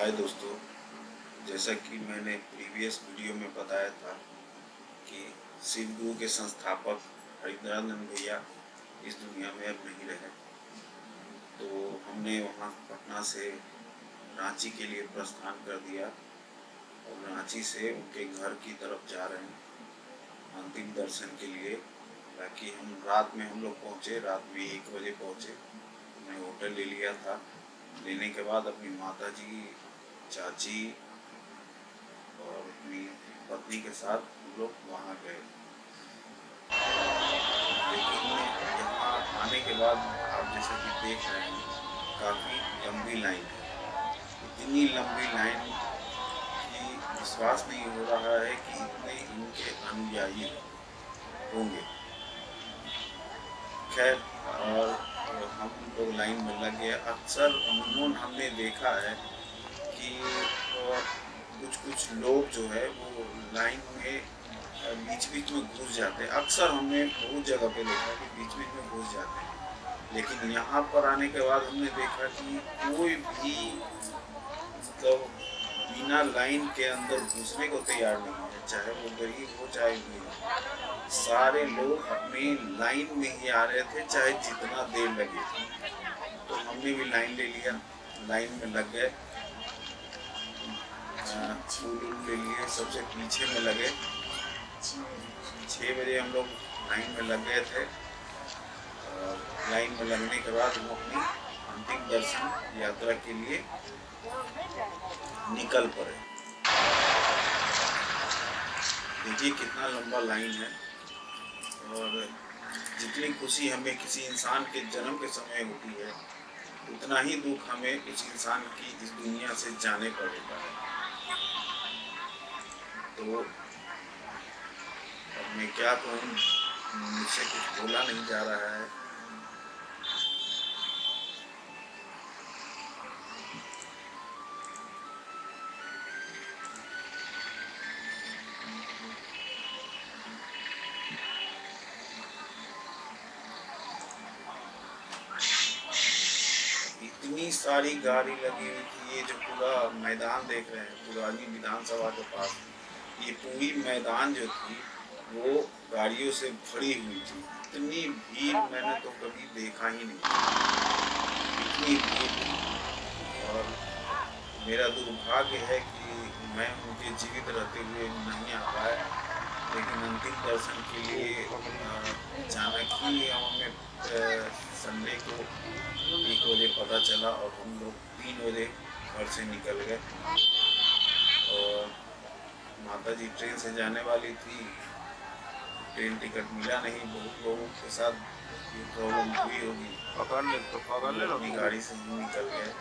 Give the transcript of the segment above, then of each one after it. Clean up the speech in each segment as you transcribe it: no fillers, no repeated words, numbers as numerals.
हाय दोस्तों, जैसा कि मैंने प्रीवियस वीडियो में बताया था कि शिव गुरु के संस्थापक हरिंद्रानंद भैया इस दुनिया में अब नहीं रहे। तो हमने वहाँ पटना से रांची के लिए प्रस्थान कर दिया और रांची से उनके घर की तरफ जा रहे हैं अंतिम दर्शन के लिए। बाकी हम रात में हम लोग पहुँचे, रात में 1 बजे पहुँचे। हमने होटल ले लिया था। लेने के बाद अपनी माता जी, चाची और अपनी पत्नी के साथ हम लोग वहाँ गए। लेकिन यहाँ आने के बाद आप जैसा कि देख रहे हैं, काफ़ी लंबी लाइन है। इतनी लंबी लाइन कि विश्वास नहीं हो रहा है कि इतने इनके अनुयायी होंगे। खैर, और हम लोग लाइन में लग गए। अक्सर अमूमन हमने देखा है कि कुछ लोग जो है वो लाइन में बीच बीच में घुस जाते हैं। अक्सर हमने बहुत जगह पे देखा कि बीच बीच में घुस जाते हैं, लेकिन यहाँ पर आने के बाद हमने देखा कि कोई भी मतलब बिना लाइन के अंदर घुसने को तैयार नहीं है, चाहे वो गरीब हो चाहे अमीर हो। सारे लोग अपनी लाइन में ही आ रहे थे, चाहे जितना देर लगे। तो हमने भी लाइन ले लिया, लाइन में लग गए, फूल ले लिए, सबसे पीछे में लगे। 6 बजे हम लोग लाइन में लग गए थे। लाइन में लगने के बाद हम अपनी अंतिम दर्शन यात्रा के लिए निकल पड़े। देखिए कितना लंबा लाइन है, और जितनी खुशी हमें किसी इंसान के जन्म के समय होती है, उतना ही दुख हमें उस इंसान की इस दुनिया से जाने पर होता है। तो अब मैं क्या कहूँ, मुझसे कुछ बोला नहीं जा रहा है। इतनी सारी गाड़ी लगी हुई थी। ये जो पूरा मैदान देख रहे हैं, पुरानी विधानसभा के पास, ये पूरी मैदान जो थी वो गाड़ियों से भरी हुई थी। इतनी भीड़ मैंने तो कभी देखा ही नहीं, इतनी भीड़ थी। और मेरा दुर्भाग्य है कि मैं उनके जीवित रहते हुए नहीं आ पाया, लेकिन अंतिम दर्शन के लिए अचानक ही हमें संडे को 1 बजे पता चला और हम लोग 3 बजे घर से निकल गए। और माता जी ट्रेन से जाने वाली थी, ट्रेन टिकट मिला नहीं। बहुत लोगों के साथ ये प्रॉब्लम हुई होगी, पकड़ ले अपनी गाड़ी से ही निकल गए।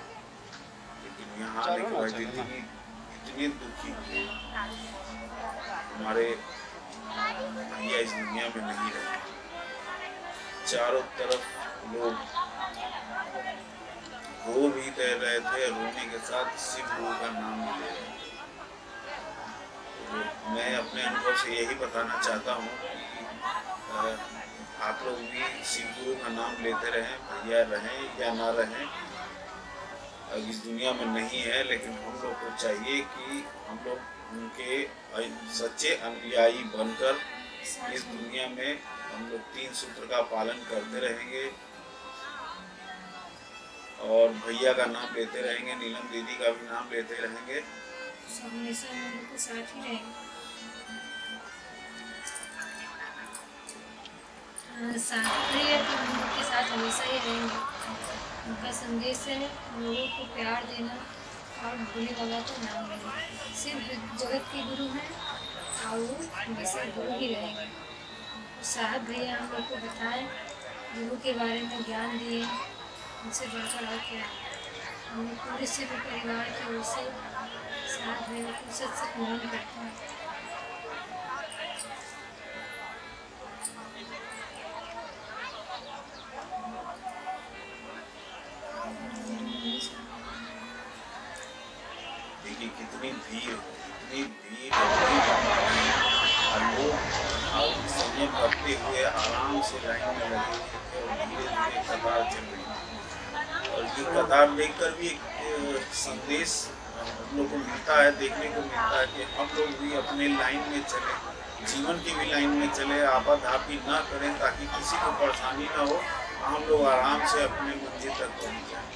लेकिन यहाँ आने के बाद इतनी दुखी हुए, हमारे भैया इस दुनिया में नहीं रहे। चारों तरफ लोग रो भी दे रहे थे, रोने के साथ शिव गुरु का नाम भी ले रहे थे। तो मैं अपने अनुभव से यही बताना चाहता हूँ कि आप लोग भी शिव गुरु का नाम लेते रहें, भैया रहें या ना रहें। अब इस दुनिया में नहीं है, लेकिन हम लोग को चाहिए कि हम लोग उनके सच्चे अनुयायी बनकर इस दुनिया में हम लोग 3 सूत्र का पालन करते रहेंगे और भैया का नाम लेते रहेंगे, नीलम दीदी का भी नाम लेते रहेंगे। हमेशा हम लोग के साथ ही रहेंगे। भैया तो हम लोग के साथ हमेशा ही रहेंगे। उनका संदेश है लोगों को प्यार देना और भोले बाबा का नाम लेना। सिर्फ जगत के गुरु हैं और वो हमेशा गुरु ही रहेंगे। साहब भैया हम लोग को बताएं, गुरु के बारे में ज्ञान दिए, उनसे बढ़कर और क्या। हम लोग पूरे सिर्फ परिवार की ओर से साहब भैया को सच नमन करते हैं। देखिए कितनी भीड़, और लोग संयम करते हुए आराम से लाइन में लगे हुए थे और धीरे धीरे कतार चल रही थी। और ये कतार देखकर भी एक संदेश हम लोग को मिलता है, देखने को मिलता है कि हम लोग भी अपने लाइन में चले, जीवन की भी लाइन में चले, आपाधापी ना करें ताकि किसी को परेशानी ना हो, हम लोग आराम से अपने मंजिल तक पहुँच जाएं।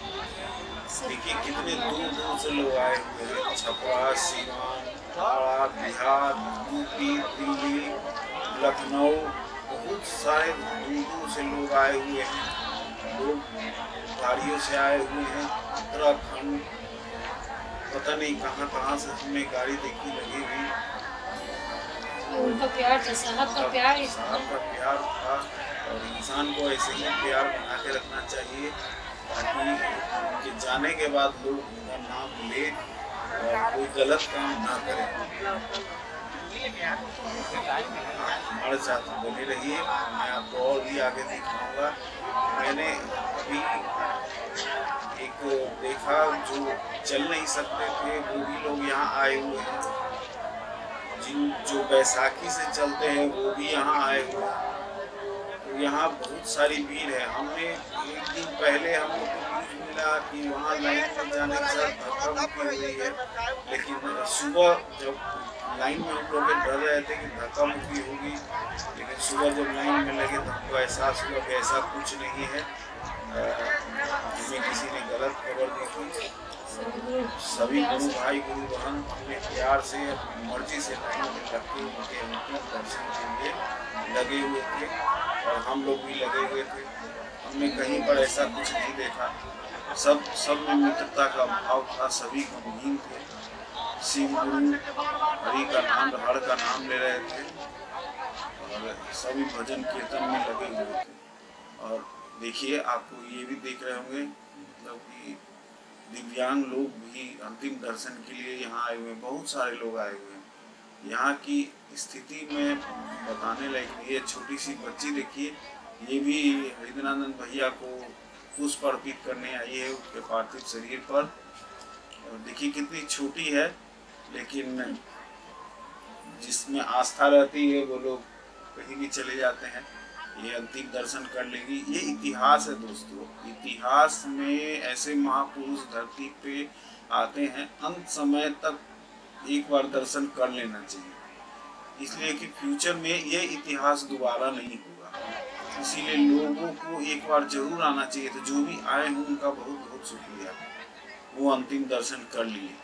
देखिए कितने दूर दूर से लोग आए हुए हैं, छपरा, सीवान, हावड़ा, बिहार, यूपी, दिल्ली, लखनऊ, बहुत सारे दूर दूर से लोग आए हुए हैं। लोग गाड़ियों से आए हुए हैं, उत्तराखंड, पता नहीं कहाँ कहाँ से हमने गाड़ी देखी लगी हुई। उनका प्यार था, साहब का प्यार ही था। साहब का प्यार था और इंसान को ऐसे ही प्यार बना के रखना चाहिए ताकि उनके जाने के बाद लोग उनका नाम ले और कोई गलत काम ना करें। हमारे साथ बने रहिए, मैं आपको और भी आगे दिखाऊंगा। मैंने अभी एक देखा जो चल नहीं सकते थे वो भी लोग यहाँ आए हुए हैं, जो बैसाखी से चलते हैं वो भी यहाँ आए हुए हैं। तो यहाँ बहुत सारी भीड़ है। हमने एक दिन पहले हम लोग को न्यूज मिला कि वहाँ लाइन में जाने के साथ धक्का मुक्की हुई है, लेकिन सुबह जब लाइन में हम लोग डर रहे थे कि धक्का मुक्की होगी, लेकिन सुबह जब लाइन में लगे तो हमको एहसास हुआ कि ऐसा कुछ नहीं है। हमें किसी ने गलत खबर दी थी। सभी गुरु भाई गुरु बहन अपने प्यार से अपनी मर्जी से लाइन में लग के उनके अंतिम दर्शन के लिए लगे हुए थे और हम लोग भी लगे हुए थे। हमने कहीं पर ऐसा कुछ नहीं देखा, सब में मित्रता का भाव था, सभी गमगीन थे। शिव गुरु हरि का नाम, हर का नाम ले रहे थे और सभी भजन कीर्तन में लगे हुए थे। और देखिए आपको ये भी देख रहे होंगे मतलब कि दिव्यांग लोग भी अंतिम दर्शन के लिए यहाँ आए हुए हैं, बहुत सारे लोग आए हुए हैं। यहाँ की स्थिति में बताने लायक ये छोटी सी बच्ची देखिए, ये भी हरिनानंद भैया को पुष्प अर्पित करने आई है उनके पार्थिव शरीर पर। और देखिए कितनी छोटी है, लेकिन जिसमें आस्था रहती है वो लोग कहीं भी चले जाते हैं, ये अंतिम दर्शन कर लेगी। ये इतिहास है दोस्तों, इतिहास में ऐसे महापुरुष धरती पे आते हैं, अंत समय तक एक बार दर्शन कर लेना चाहिए, इसलिए कि फ्यूचर में ये इतिहास दोबारा नहीं होगा। इसीलिए लोगों को एक बार जरूर आना चाहिए। तो जो भी आए हों उनका बहुत बहुत शुक्रिया, वो अंतिम दर्शन कर लिए।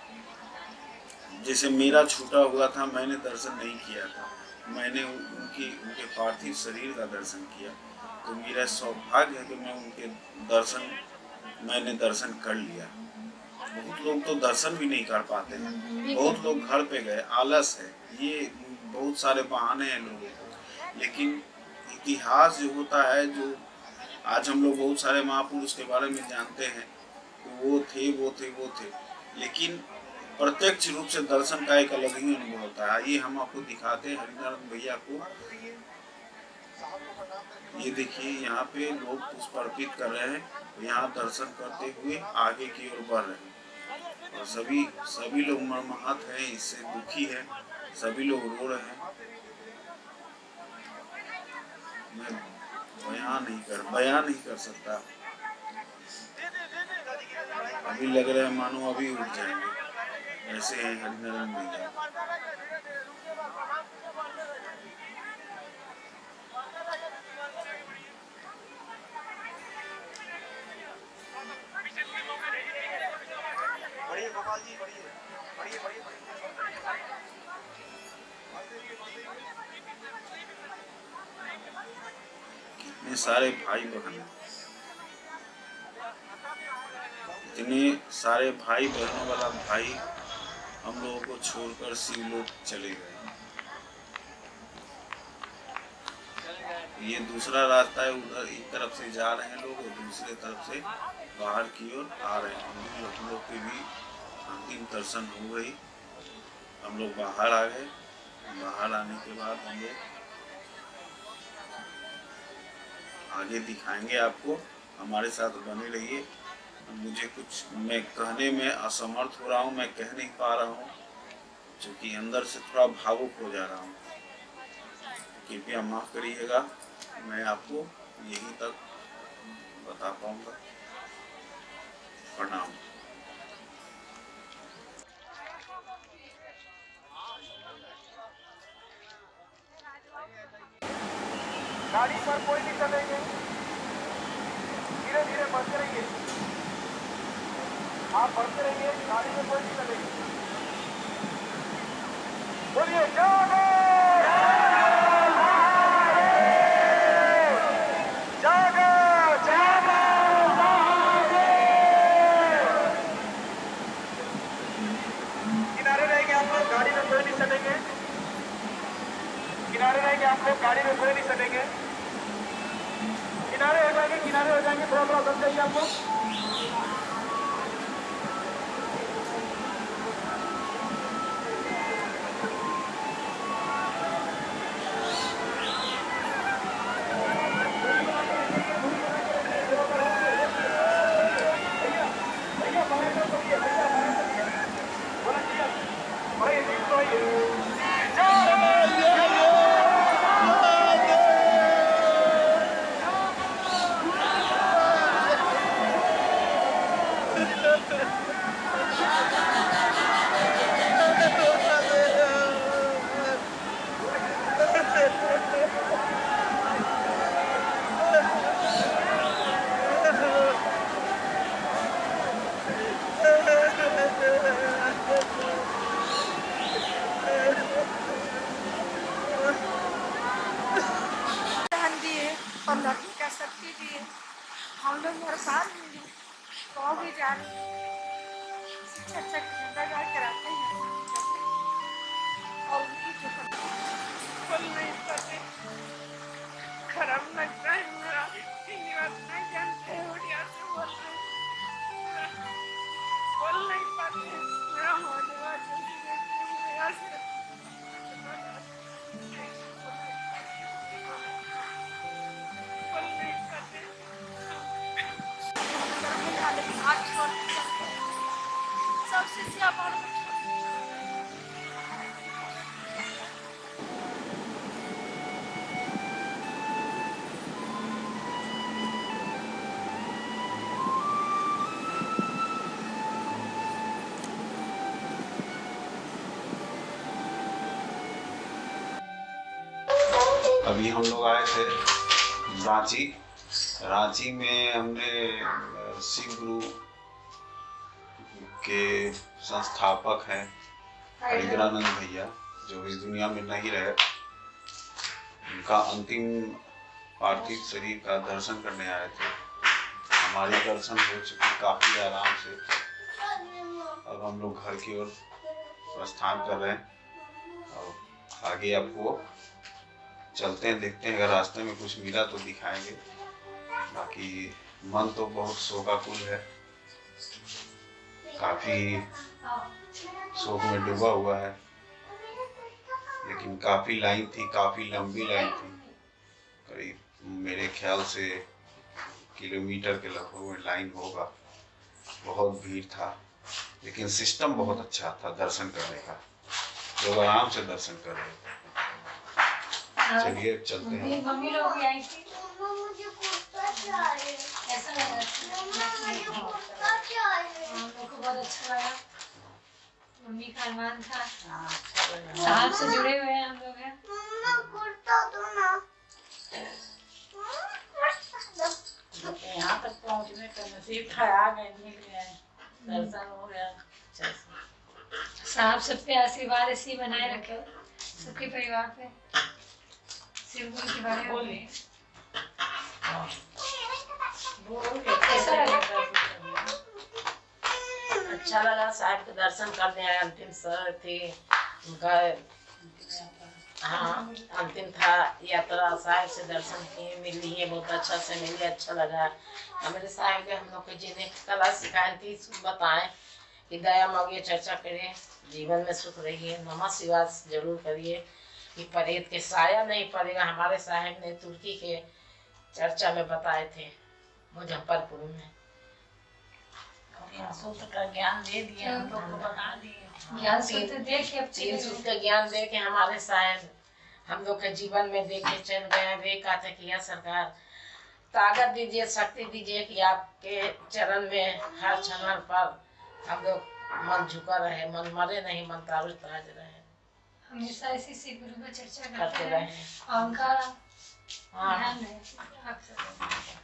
जैसे मेरा छूटा हुआ था, मैंने दर्शन नहीं किया था, मैंने उनके पार्थिव शरीर का दर्शन किया, तो मेरा सौभाग्य है कि मैं मैंने दर्शन कर लिया। बहुत लोग तो दर्शन भी नहीं कर पाते हैं, बहुत लोग घर पे गए, आलस है, ये बहुत सारे बहाने हैं लोगों को। लेकिन इतिहास जो होता है, जो आज हम लोग बहुत सारे महापुरुष के बारे में जानते हैं, तो वो थे, लेकिन प्रत्यक्ष रूप से दर्शन का एक अलग ही अनुभव होता है। ये हम आपको दिखाते हैं हरिनारायण भैया को। ये देखिए यहाँ पे लोग पुष्प अर्पित कर रहे हैं, यहाँ दर्शन करते हुए आगे की ओर बढ़ रहे हैं और सभी लोग मर्माहत हैं, इससे दुखी है, सभी लोग रो रहे हैं। मैं बयान नहीं कर सकता। अभी लग रहा है मानो अभी उठ जाएंगे, ऐसे हैं हरिनारायण भैया। कितने सारे भाई बहन, इतने सारे भाई बहनों वाला भाई हम लोगों को छोड़कर शिव लोग चले गए। ये दूसरा रास्ता है, उधर एक तरफ से जा रहे हैं लोग और दूसरे तरफ से बाहर की ओर आ रहे हैं। हम लोग के भी अंतिम दर्शन हो गई, हम लोग बाहर आ गए। बाहर आने के बाद हम लोग आगे दिखाएंगे आपको, हमारे साथ बने रहिए। मुझे कुछ मैं कहने में असमर्थ हो रहा हूँ, मैं कह नहीं पा रहा हूँ, क्योंकि अंदर से थोड़ा भावुक हो जा रहा हूँ, कृपया माफ़ करिएगा। मैं आपको यहीं तक बता पाऊँगा। प्रणाम। गाड़ी पर कोई नहीं चलेंगे, धीरे धीरे बढ़ते रहिए, आप बढ़ते रहिए, गाड़ी में कोई नहीं चलेगी। बोलिए जागो जागो जागो किनारे रहेंगे आप लोग, गाड़ी में कोई नहीं चलेंगे, किनारे रहेंगे आप लोग, गाड़ी में कोई नहीं चलेंगे, किनारे हो जाएंगे, किनारे हो जाएंगे, थोड़ा थोड़ा दम जाइए आप लोग। और लड़की का शक्ति दिए, हम लोग हड़ताल में हैं, गाँव भी जा रहे हैं, शिक्षा की जिंदागार कराते हैं और उनकी जो फल नहीं पाते, खराब लगता है मेरा, हिंदी बात नहीं जानते हैं, उड़िया से बोल रहे हैं, बोल नहीं पाते, मेरा होने वाला मेरा से सबसे ज्यादा अभी हम लोग आए थे रांची में हमने सिख गुरु के संस्थापक हैं हरिग्रानंद भैया, जो इस दुनिया में नहीं रहे, उनका अंतिम पार्थिव शरीर का दर्शन करने आए थे। हमारे दर्शन हो चुके काफी आराम से। अब हम लोग घर की ओर प्रस्थान कर रहे हैं और आगे आपको चलते हैं, देखते हैं, अगर रास्ते में कुछ मिला तो दिखाएंगे। बाकी मन तो बहुत शोकाकुल है, काफी शोक में डूबा हुआ है, लेकिन काफी लाइन थी, काफी लंबी लाइन थी, करीब मेरे ख्याल से किलोमीटर के लगभग में लाइन होगा। बहुत भीड़ था, लेकिन सिस्टम बहुत अच्छा था दर्शन करने का, लोग आराम से दर्शन कर रहे थे। चलिए चलते हैं। मम्मी लोग भी आई थी, मुझे कुर्ता चाहिए, कैसा लगा? मुझे कुर्ता चाहिए, हम लोग को बहुत अच्छा लगा। मम्मी का अरमान था, साहब से जुड़े हुए हैं हम लोग हैं। मम्मा कुर्ता दो ना। यहाँ तक पहुँचने का नसीब था, आ गए, मिल गए, दर्शन हो गया अच्छे से। साहब सब पे आशीर्वाद ऐसे ही बनाए रखे, सबके परिवार पे। शिव गुरु के बारे में कैसा लगा? अच्छा लगा, साहब के दर्शन करने आए, अंतिम सर थे उनका, हाँ अंतिम था यात्रा, साहब से दर्शन किए, मिल लिए, बहुत अच्छा से मिले, अच्छा लगा। हमारे साहब के हम लोग को जीने की कला सिखाए थी, बताएं कि दया मांगिए, चर्चा करिए, जीवन में सुख रहिए, नमः शिवाय जरूर करिए, कि परेत के साया नहीं पड़ेगा। हमारे साहब ने तुर्की के चर्चा में बताए थे, मुजफ्फरपुर में। सूत्र का ज्ञान दे दिए, हम लोग को बता दिए, ज्ञान सूत्र दे के अब तीन सूत्र का ज्ञान दे के हमारे साहब हम लोग के जीवन में दे के चल गए। वे कहते कि यह सरकार ताकत दीजिए, शक्ति दीजिए कि आपके चरण में हर क्षण पर हम लोग मन झुका रहे, मन मरे नहीं, मन ताज रहे, हमेशा इसी शिव गुरु पर चर्चा करते करते रहे। रहे। और उनका हाँ ध्यान रहे आप सब।